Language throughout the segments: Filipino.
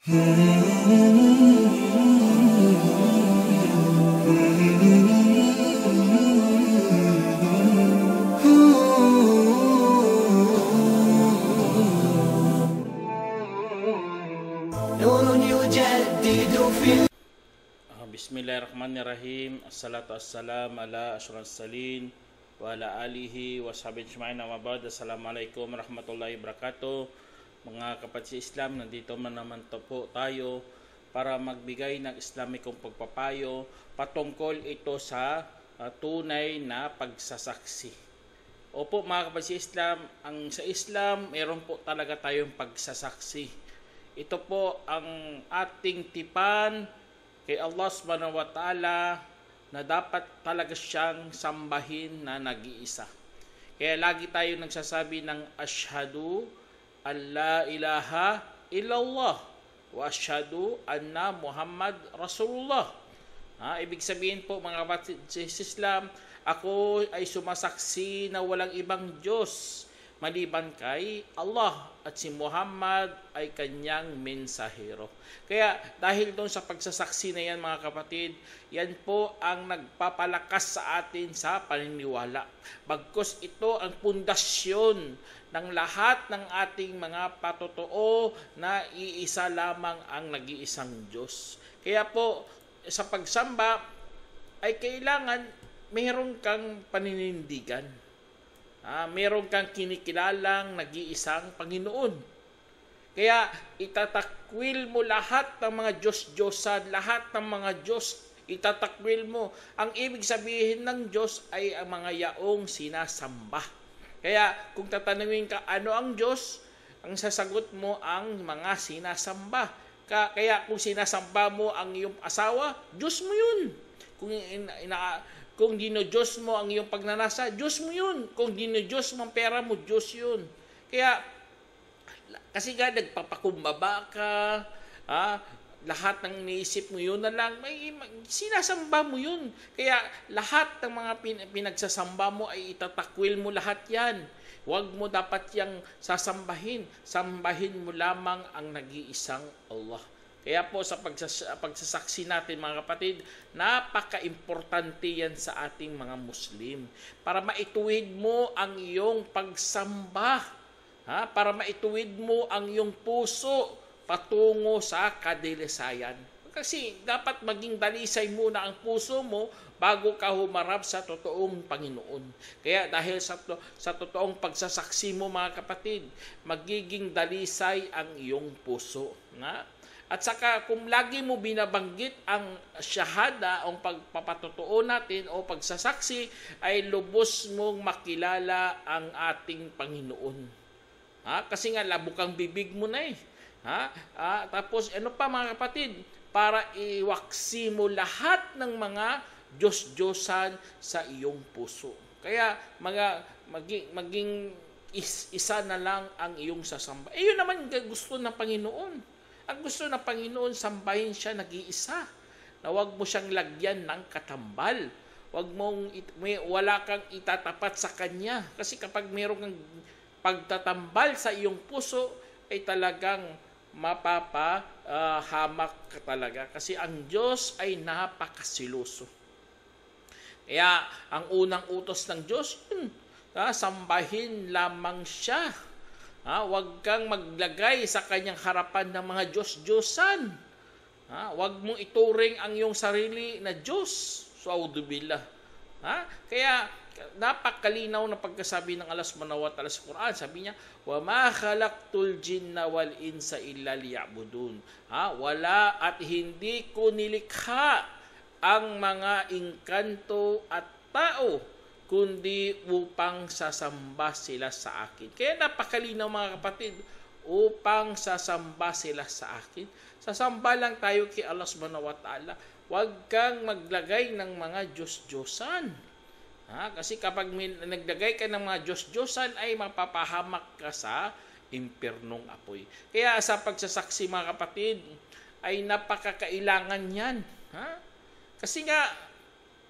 Bismillahirrahmanirrahim. Assalatu wassalam ala asyrafil salin wa ala alihi wa sahbihi ajma'in. Amma ba'd. Assalamualaikum warahmatullahi wabarakatuh. Mga kapatid sa Islam, nandito naman po tayo para magbigay ng Islamikong pagpapayo patungkol ito sa tunay na pagsasaksi. Opo mga kapatid sa Islam, sa Islam meron po talaga tayong pagsasaksi. Ito po ang ating tipan kay Allah subhanahu wa ta'ala na dapat talaga siyang sambahin na nag-iisa. Kaya lagi tayo nagsasabi ng asyhadu an la ilaha illallah wa asyhadu anna Muhammad Rasulullah. Ibig sabihin po mga kapatid sa Islam, ako ay sumasaksi na walang ibang Diyos maliban kay Allah at si Muhammad ay kanyang mensahero. Kaya dahil doon sa pagsasaksi na yan mga kapatid, yan po ang nagpapalakas sa atin sa paniniwala. Bagkus ito ang pundasyon ng lahat ng ating mga patotoo na iisa lamang ang nag-iisang Diyos. Kaya po sa pagsamba ay kailangan mayroon kang paninindigan. Meron kang kinikilalang nag-iisang Panginoon. Kaya itatakwil mo lahat ng mga Diyos-Diyosan, lahat ng mga Diyos, itatakwil mo. Ang ibig sabihin ng Diyos ay ang mga yaong sinasamba. Kaya kung tatanungin ka, ano ang Diyos? Ang sasagot mo ang mga sinasamba. Kaya kung sinasamba mo ang iyong asawa, Diyos mo yun. Kung dino-Diyos mo ang iyong pagnanasa, Diyos mo yun. Kung dino-Diyos mo ang pera mo, Diyos yun. Kaya, kasi nga nagpapakumbaba ka, lahat ng niisip mo yun na lang, sinasamba mo yun. Kaya lahat ng mga pinagsasamba mo ay itatakwil mo lahat yan. Huwag mo dapat yang sasambahin. Sambahin mo lamang ang nag-iisang Allah. Kaya po sa pagsasaksi natin mga kapatid, napaka-importante yan sa ating mga Muslim. Para maituwid mo ang iyong pagsamba, para maituwid mo ang iyong puso patungo sa kadilisayan. Kasi dapat maging dalisay muna ang puso mo bago ka humarap sa totoong Panginoon. Kaya dahil sa totoong pagsasaksi mo mga kapatid, magiging dalisay ang iyong puso. At saka kung lagi mo binabanggit ang syahada o pagpapatotoo natin o pagsasaksi, ay lubos mong makilala ang ating Panginoon. Kasi nga labukang bibig mo na eh. Tapos ano pa mga kapatid? Para iwaksi mo lahat ng mga Diyos-Diyosan sa iyong puso. Kaya maging isa na lang ang iyong sasamba. Yun naman gusto ng Panginoon. Ang gusto ng Panginoon, sambahin siya nag-iisa. Na huwag mo siyang lagyan ng katambal. Wala kang itatapat sa Kanya. Kasi kapag mayroong kang pagtatambal sa iyong puso, ay talagang mapapahamak ka talaga. Kasi ang Diyos ay napakasiloso. Kaya ang unang utos ng Diyos, sambahin lamang siya. Huwag kang maglagay sa kanyang harapan ng mga Diyos-Diyosan. Huwag mong ituring ang iyong sarili na Diyos. Sa'udubillah. Kaya napakalinaw na pagkasabi ng Allah subhanahu wa ta'ala sa Quran. Sabi niya, وَمَا خَلَقْتُ الْجِنَّ وَالْإِنسَ إِلَّا لِيَعْبُدُونَ. Wala at hindi ko nilikha ang mga engkanto at tao kundi upang sasamba sila sa akin. Kaya napakalinaw mga kapatid, upang sasamba sila sa akin. Sasamba lang tayo kay Allah subhanahu wa ta'ala. Huwag kang maglagay ng mga Diyos-Diyosan. Kasi kapag naglagay ka ng mga Diyos-Diyosan ay mapapahamak ka sa impernong apoy. Kaya sa pagsasaksi mga kapatid ay napakakailangan yan. Kasi nga,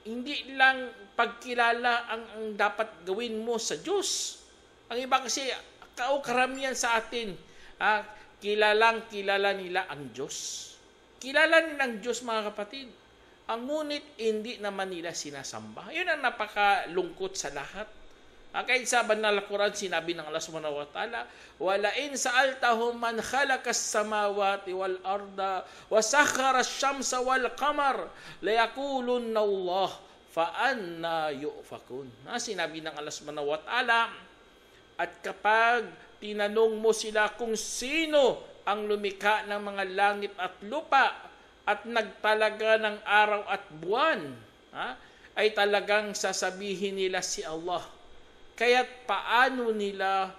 hindi lang pagkilala ang dapat gawin mo sa Diyos. Ang iba kasi, karamihan sa atin, kilala nila ang Diyos. Kilala nila ang Diyos, mga kapatid. Ang ngunit hindi naman nila sinasamba. Yun ang napakalungkot sa lahat. Kahit sa banal na Quran, sinabi ng Allah subhanahu wa ta'ala, وَلَئِنْ سَأَلْتَهُمْ مَنْ خَلَقَ السَّمَاوَاتِ وَالْأَرْضَ وَسَخَّرَ الشَّمْسَ وَالْقَمَرَ لَيَقُولُنَّ اللَّهُ فَأَنَّى يُؤْفَكُونَ. Sinabi ng Allah subhanahu wa ta'ala, at kapag tinanong mo sila kung sino ang lumikha ng mga langit at lupa at nagtalaga ng araw at buwan, ay talagang sasabihin nila si Allah. Kaya't paano nila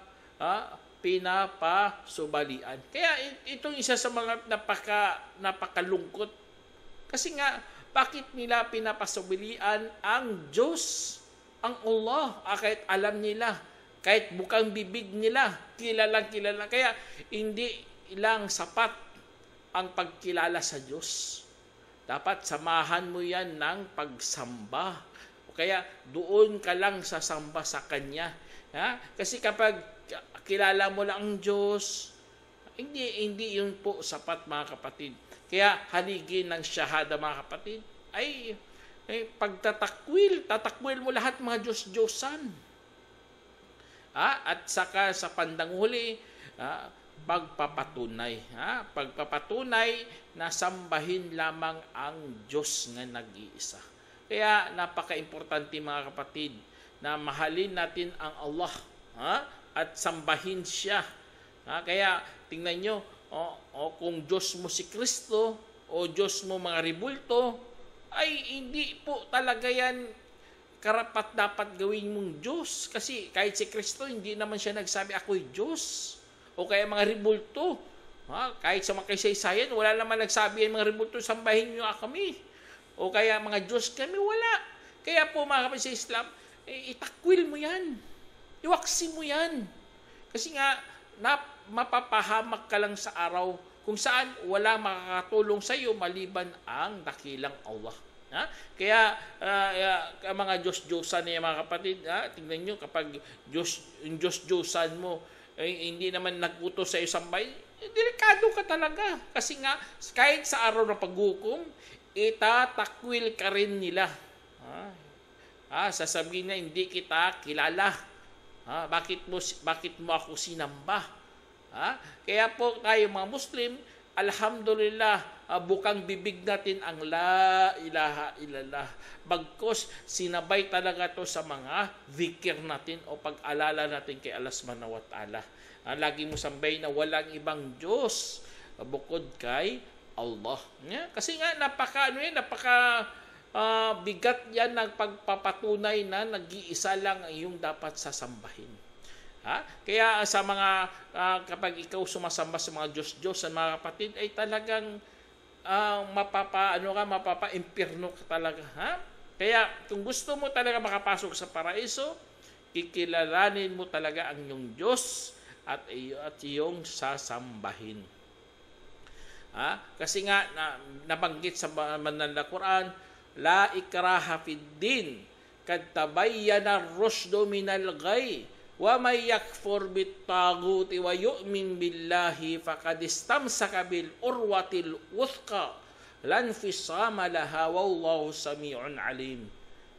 pinapasubalian? Kaya itong isa sa mga napakalungkot. Kasi nga, bakit nila pinapasubalian ang Diyos, ang Allah? Kahit alam nila, kahit bukang bibig nila, kilala. Kaya hindi lang sapat ang pagkilala sa Diyos. Dapat samahan mo yan ng pagsamba. Kaya doon ka lang sasamba sa Kanya. Kasi kapag kilala mo lang ang Diyos, hindi yun po sapat, mga kapatid. Kaya haligi ng syahada, mga kapatid, ay tatakwil mo lahat mga Diyos-Diyosan. At saka sa pandang huli, pagpapatunay na sambahin lamang ang Diyos na nag-iisa. Kaya napaka-importante, mga kapatid, na mahalin natin ang Allah at sambahin siya. Kaya tingnan nyo, kung Diyos mo si Kristo o Diyos mo mga ribulto, ay hindi po talaga yan karapat dapat gawin mong Diyos. Kasi kahit si Kristo, hindi naman siya nagsabi, ako'y Diyos. O kaya mga ribulto, kahit sa mga kasaysayan, wala naman nagsabi ang mga ribulto, sambahin nyo kami. O kaya mga Diyos kami, wala. Kaya po, mga kapatid sa Islam, itakwil mo yan. Iwaksi mo yan. Kasi nga, mapapahamak ka lang sa araw kung saan wala makakatulong sa iyo maliban ang dakilang Allah. Kaya mga Diyos-Diyosan niya, mga kapatid, tingnan nyo, kapag Diyos-Diyosan mo, hindi naman nag-utos sa iyo sambay, delikado ka talaga. Kasi nga, kahit sa araw ng paghukom, itatakwil ka rin nila. Sasabihin na hindi kita kilala. Bakit mo ako sinamba? Kaya po tayo mga Muslim, alhamdulillah, bukang bibig natin ang la ilaha illallah. Bagkos sinabay talaga to sa mga zikir natin o pag-alala natin kay Allah subhanahu wa ta'ala. Lagi mo sambay na walang ibang Diyos bukod kay Allah. Kasi nga napaka bigat yan ng pagpapatunay na nag-iisa lang ang iyong dapat sasambahin. Kaya sa mga kapag ikaw sumasamba sa mga Diyos sa mga kapatid, ay talagang mapapa-impyerno ka talaga. Kaya kung gusto mo talaga makapasok sa paraiso, kikilalanin mo talaga ang iyong Diyos at iyong sasambahin. Kasi nga nabanggit sa banal na Quran, la ikraha fid din kad tabayyana ar-rushdu minal ghay wa may yakfur bit-taguti wa yu'min billahi faqad istamsaka bil urwatil wuthqa lan fisama laha wallahu sami'un alim.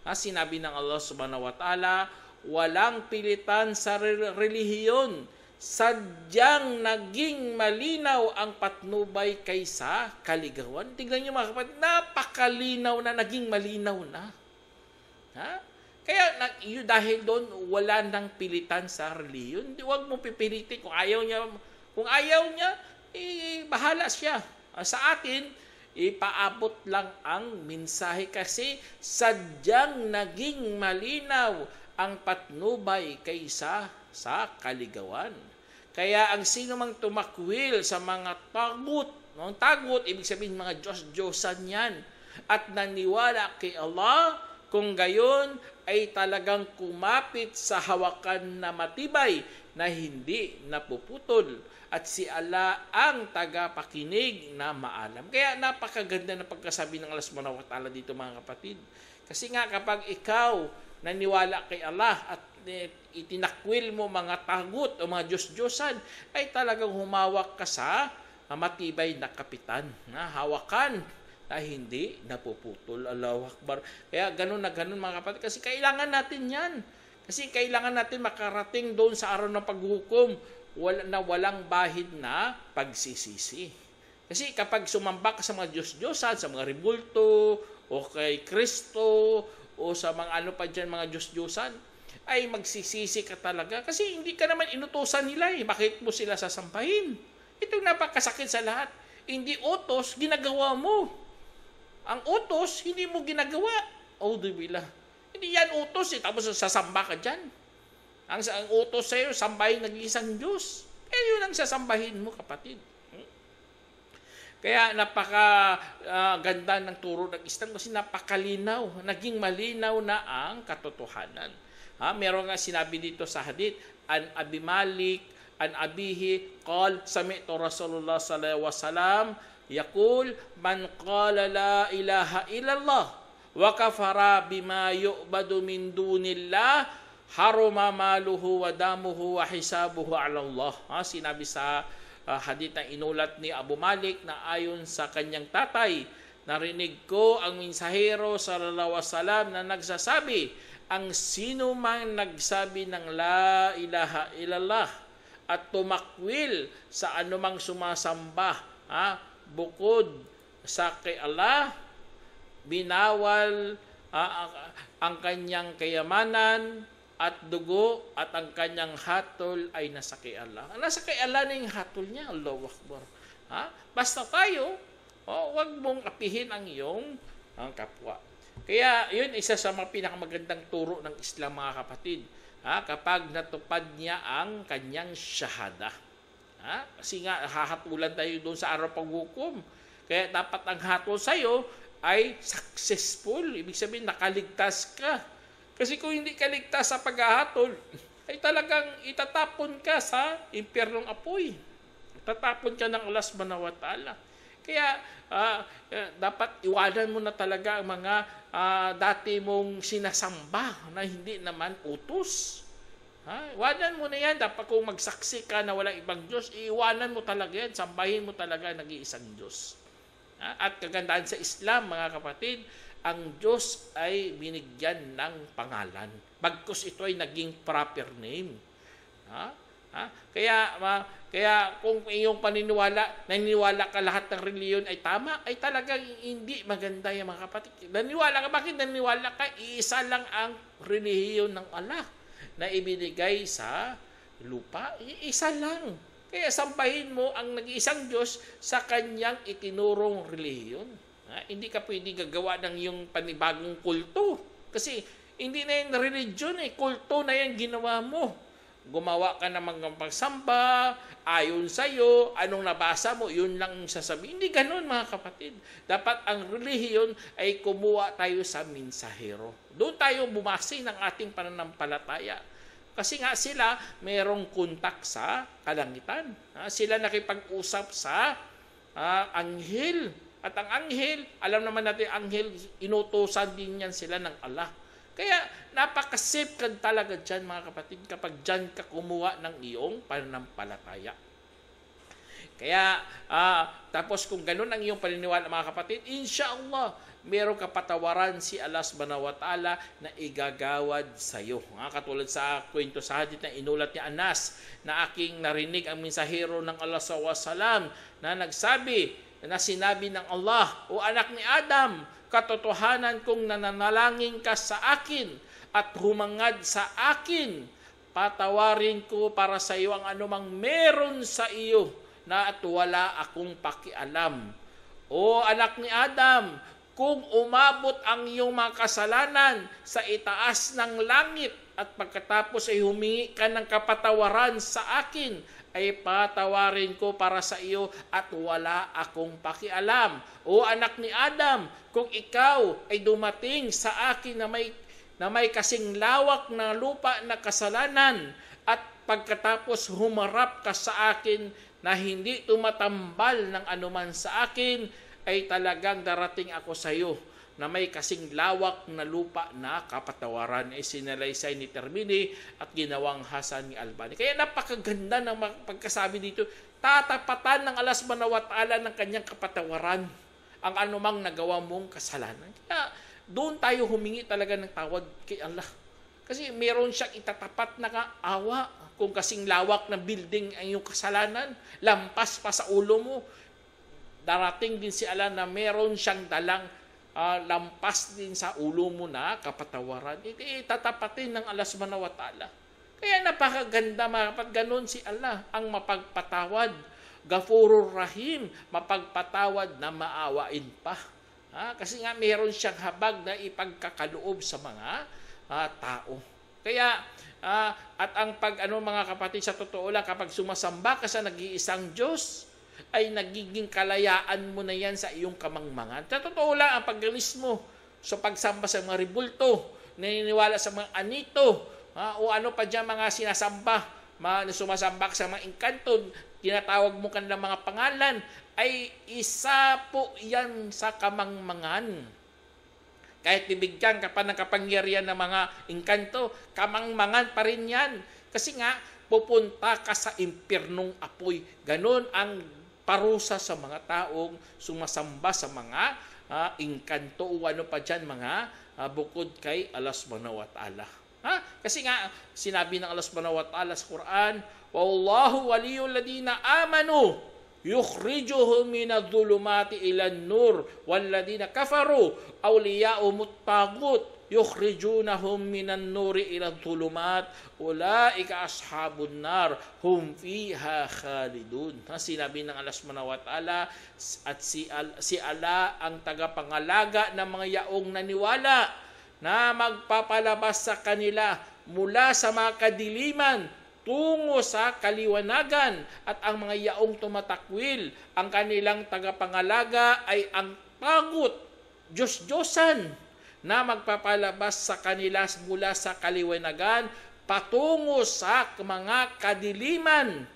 Sinabi ng Allah subhanahu wa ta'ala, walang pilitan sa relihiyon, sadyang naging malinaw ang patnubay kaysa kaligawan. Tingnan niyo, mga kapatid, napakalinaw na, naging malinaw na. Kaya dahil doon, wala nang pilitan sa reliyon. Huwag mo pipilitin. Kung ayaw niya, bahala siya. Sa atin, ipaabot lang ang mensahe kasi sadyang naging malinaw ang patnubay kaysa sa kaligawan. Kaya ang sino mang tumakwil sa mga tagut, ibig sabihin mga Diyos-Diyosan yan, at naniwala kay Allah, kung gayon ay talagang kumapit sa hawakan na matibay na hindi napuputol, at si Allah ang tagapakinig na maalam. Kaya napakaganda na pagkasabi ng Allah subhanahu wa ta'ala dito, mga kapatid. Kasi nga kapag ikaw naniwala kay Allah at itinakwil mo mga tagut o mga Diyos-Diyosan, ay talagang humawak ka sa matibay na kapitan na hawakan na hindi napuputol. Allahu Akbar. Kaya ganun na ganun mga kapatid, kasi kailangan natin yan. Kasi kailangan natin makarating doon sa araw ng paghukom na walang bahid na pagsisisi. Kasi kapag sumamba ka sa mga Diyos-Diyosan, sa mga rebulto, o kay Kristo, o sa mga ano pa dyan, mga Diyos-Diyosan, ay magsisisi ka talaga. Kasi hindi ka naman inutusan nila eh. Bakit mo sila sasampahin? Ito napakasakit sa lahat. Hindi utos, ginagawa mo. Ang utos, hindi mo ginagawa. Auzubillah. Hindi yan utos eh. Tapos sasamba ka dyan. Ang utos sa'yo, sambahin nag-iisang Diyos. Yun ang sasambahin mo, kapatid. Kaya napaka-ganda ng turo ng Islam kasi napakalinaw. Naging malinaw na ang katotohanan. Meron nga sinabi dito sa hadith, an Abi Malik, an abihi, qal, sami'tu Rasulullah sallallahu alaihi wasallam, yaqul, man qala la ilaha illallah, wa kafara bima yu'badu min dunillah, haruma maluhu wa damuhu wa hisabuhu ala Allah. Sinabi sa hadith na inulat ni Abu Malik na ayon sa kanyang tatay, narinig ko ang mensahero sallallahu alaihi wasallam na nagsasabi, ang sino man nagsabi ng la ilaha illallah at tumakwil sa anumang sumasamba bukod sa kay Allah, binawal ang kanyang kayamanan at dugo at ang kanyang hatol ay nasa kay Allah. Nasa kay Allah na yung hatol niya. Allahu Akbar. Basta tayo, wag mong apihin ang iyong kapwa. Kaya yun isa sa mga pinakamagandang turo ng Islam, mga kapatid. Kapag natupad niya ang kanyang shahada. Kasi nga hahatulan tayo doon sa araw paghukom. Kaya dapat ang hatol sa'yo ay successful. Ibig sabihin nakaligtas ka. Kasi kung hindi ka ligtas sa paghahatol, ay talagang itatapon ka sa impyernong apoy. Itatapon ka ng Allah subhanahu wa ta'ala. Kaya dapat iwanan mo na talaga ang mga dati mong sinasamba na hindi naman utos. Iwanan mo na yan. Dapat kung magsaksi ka na walang ibang Diyos, iwanan mo talaga yan. Sambahin mo talaga nag-iisang Diyos. At kagandahan sa Islam, mga kapatid, ang Diyos ay binigyan ng pangalan. Bagkus ito ay naging proper name. Kaya kung iyong naniniwala ka lahat ng reliyon ay tama, ay talagang hindi maganda yung mga kapatid. Bakit naniniwala ka? Iisa lang ang reliyon ng Allah na ibinigay sa lupa. Iisa lang. Kaya sambahin mo ang nag-iisang Diyos sa kanyang itinurong reliyon. Hindi ka pwede gagawa ng yung panibagong kulto. Kasi hindi na yung religion kulto na yan ginawa mo. Gumawa ka ng mga pagsamba, ayon sa'yo, anong nabasa mo, yun lang sasabihin. Hindi ganun, mga kapatid. Dapat ang relihiyon ay kumuha tayo sa mensahero. Doon tayo bumase ng ating pananampalataya. Kasi nga sila mayroong kontak sa kalangitan. Sila nakipag-usap sa anghel. At ang anghel, alam naman natin, anghel, inutusan din yan sila ng Allah. Kaya napaka-safe ka talaga dyan, mga kapatid, kapag dyan ka kumuha ng iyong pananampalataya. Kaya, tapos kung ganun ang iyong paniniwala, mga kapatid, insyaAllah, meron kapatawaran si Allah subhanahu wa ta'ala na igagawad sa iyo. Katulad sa kwento sa hadith na inulat ni Anas, na aking narinig ang mensahero ng Allah sallallahu alaihi wasallam na nagsabi, na sinabi ng Allah, o anak ni Adam, katotohanan kong nananalangin ka sa akin at humangad sa akin, patawarin ko para sa iyo ang anumang meron sa iyo na at wala akong pakialam. O anak ni Adam, kung umabot ang iyong mga kasalanan sa itaas ng langit at pagkatapos ay humingi ka ng kapatawaran sa akin, ay patawarin ko para sa iyo at wala akong pakialam. O anak ni Adam, kung ikaw ay dumating sa akin na may kasing lawak na lupa na kasalanan at pagkatapos humarap ka sa akin na hindi tumatambal ng anuman sa akin, ay talagang darating ako sa iyo na may kasing lawak na lupa na kapatawaran ay sinalaysay ni Termini at ginawang hasan ni Albani. Kaya napakaganda ng pagkasabi dito, tatapatan ng Allah subhanahu wa ta'ala ng kanyang kapatawaran ang anumang nagawa mong kasalanan. Kaya doon tayo humingi talaga ng tawad kay Allah. Kasi meron siyang itatapat na awa. Kung kasing lawak ng building ang iyong kasalanan, lampas pa sa ulo mo, darating din si Allah na meron siyang dalang lampas din sa ulo mo na kapatawaran. Itatapatin ng Allah subhanahu wa ta'ala. Kaya napakaganda mga kapatid, ganun si Allah ang mapagpatawad. Ghafurur Rahim, mapagpatawad na maawain pa. Kasi nga meron siyang habag na ipagkakaloob sa mga tao. Kaya at ang mga kapatid, sa totoo lang, kapag sumasamba ka sa nag-iisang Diyos, ay nagiging kalayaan mo na yan sa iyong kamangmangan. Sa totoo lang, ang paggalis mo sa pagsamba sa mga ribulto, naniniwala sa mga anito, o ano pa dyan mga sinasamba, sumasamba ka sa mga engkanto, tinatawag mo kanilang mga pangalan, ay isa po yan sa kamangmangan. Kahit bibigyan ka pa ng kapangyarihan ng mga engkanto, kamangmangan pa rin yan. Kasi nga, pupunta ka sa impyernong apoy. Ganon ang parusa sa mga taong sumasamba sa mga engkanto o ano pa dyan, mga bukod kay Allah subhanahu wa ta'ala. Kasi nga, sinabi ng Allah subhanahu wa ta'ala sa Quran, "Wallahu waliyul ladina amanu, yukhrijuhum minadh-dhulumati ilan nur walladina kafaru awliya'umut taghut yukhrijunahum minan nuri ila dhulumat ulaika ashabun nar hum fiha khalidun." Sinabi ng Allah subhanahu wa ta'ala at si Allah ang tagapangalaga ng mga yaong naniwala na magpapalabas sa kanila mula sa mga kadiliman tungo sa kaliwanagan, at ang mga yaong tumatakwil, ang kanilang tagapangalaga ay ang tagut, Diyos-Diyosan, na magpapalabas sa kanila mula sa kaliwanagan patungo sa mga kadiliman.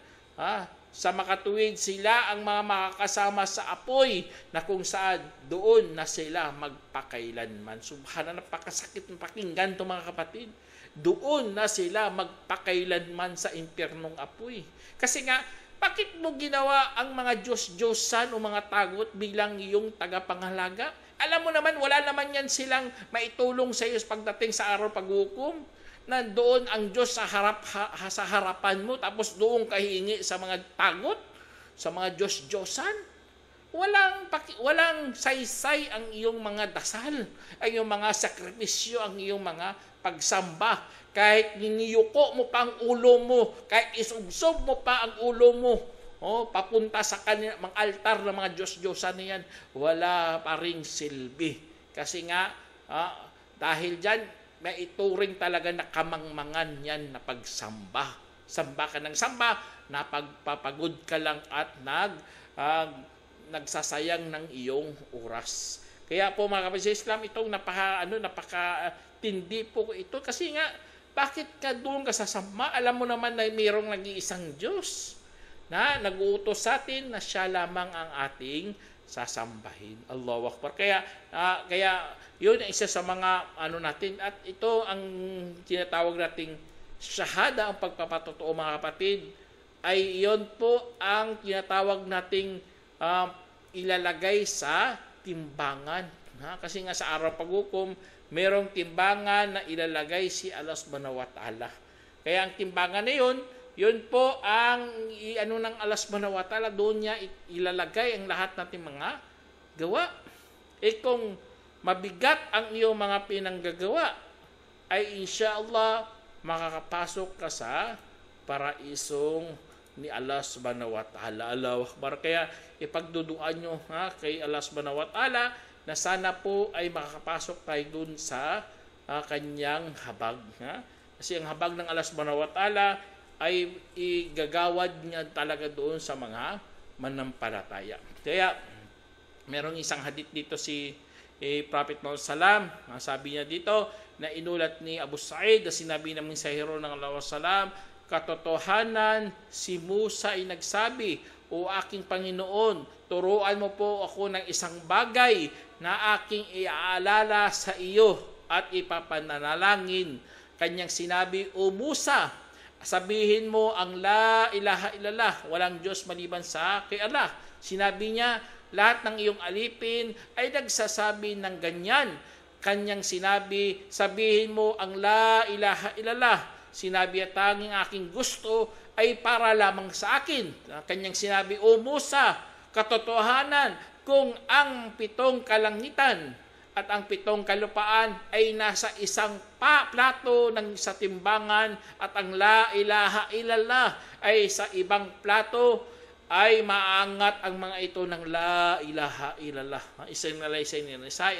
Sa makatuwid sila ang mga makakasama sa apoy na kung saan doon na sila magpakailanman. Subhanallah, napakasakit ng pakinggan ito mga kapatid. Doon na sila magpakailanman sa impyernong apoy. Kasi nga, bakit mo ginawa ang mga Diyos-Diyosan o mga tagot bilang iyong tagapangalaga? Alam mo naman, wala naman yan silang maitulong sa iyo pagdating sa araw paghukom. Nandoon ang Diyos sa harapan mo, tapos doon ka hihingi sa mga tagot, sa mga Diyos-Diyosan. Walang saysay ang iyong mga dasal, ang iyong mga sakripisyo, ang iyong mga pagsamba. Kahit niniyuko mo pa ang ulo mo, kahit isubsob mo pa ang ulo mo, papunta sa kanila, mga altar ng mga Diyos-Diyosan na yan, wala pa ring silbi. Kasi nga, dahil dyan, may ituring talaga na kamangmangan yan na pagsamba. Samba ka ng samba, napagpapagod ka lang at nagsasayang ng iyong oras. Kaya po mga kapatid sa Islam, itong napakatindi po ito. Kasi nga, bakit ka doon ka sasamba? Alam mo naman na mayroong nag-iisang Diyos na nag-uutos sa atin na siya lamang ang ating sasambahin. Allahu Akbar. Kaya yun ang isa sa mga natin. At ito ang tinatawag nating shahada, ang pagpapatotoo mga kapatid. Ay yun po ang tinatawag nating ilalagay sa timbangan. Kasi nga sa araw paghukom, merong timbangan na ilalagay si Allah subhanahu wa ta'ala. Kaya ang timbangan na yun po ang ng Allah subhanahu wa ta'ala, doon niya ilalagay ang lahat nating mga gawa. Kung mabigat ang iyong mga pinanggagawa, ay insyaAllah makakapasok ka sa paraisong ni Allah subhanahu wa ta'ala. Allahu Akbar. Kaya ipagduduan nyo kay Allah subhanahu wa ta'ala na sana po ay makakapasok tayo dun sa kanyang habag. Kasi ang habag ng Allah subhanahu wa ta'ala ay igagawad niya talaga doon sa mga manampalataya. Kaya merong isang hadith dito si Prophet Muhammad Salam, sabi niya dito na inulat ni Abu Sa'id na sinabi namin sa hero ng Allah Salam, katotohanan si Musa ay nagsabi, O aking Panginoon, turuan mo po ako ng isang bagay na aking iaalala sa iyo at ipapanalangin. Kanyang sinabi, O Musa, sabihin mo ang la ilaha illallah, walang Diyos maliban sa kay Allah. Sinabi niya, lahat ng iyong alipin ay nagsasabi ng ganyan. Kanyang sinabi, sabihin mo ang la ilaha illallah. Sinabi, at tanging aking gusto ay para lamang sa akin. Kanyang sinabi, O Musa, katotohanan kung ang 7 kalangitan at ang 7 kalupaan ay nasa isang plato ng sa timbangan at ang la ilaha illallah ay sa ibang plato, ay maangat ang mga ito ng la ilaha illallah. Isang nilaysay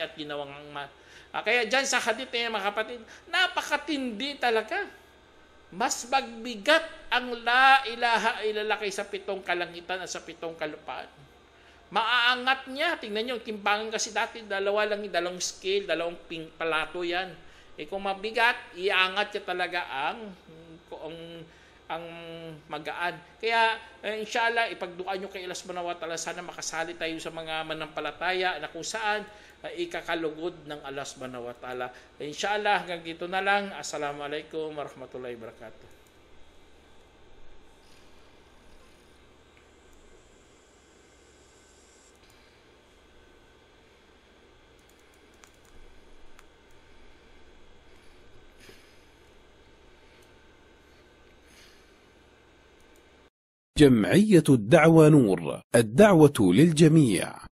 at ginawang kaya dyan sa hadith na mga kapatid, napakatindi talaga. Mas magbigat ang la ilaha illallah kaysa 7 kalangitan at sa 7 kalupaan. Maaangat niya. Tingnan nyo, timbangan kasi dati, dalawang scale, 2 palato yan. Kung mabigat, iangat niya talaga ang magaan. Kaya, inshallah, ipagduan nyo kay Allah subhanahu wa ta'ala, sana makasali tayo sa mga manampalataya na kung saan ikakalugod ng Allah subhanahu wa ta'ala. Inshallah, hanggang dito na lang. Assalamualaikum warahmatullahi wabarakatuh. جمعية الدعوة نور، الدعوة للجميع.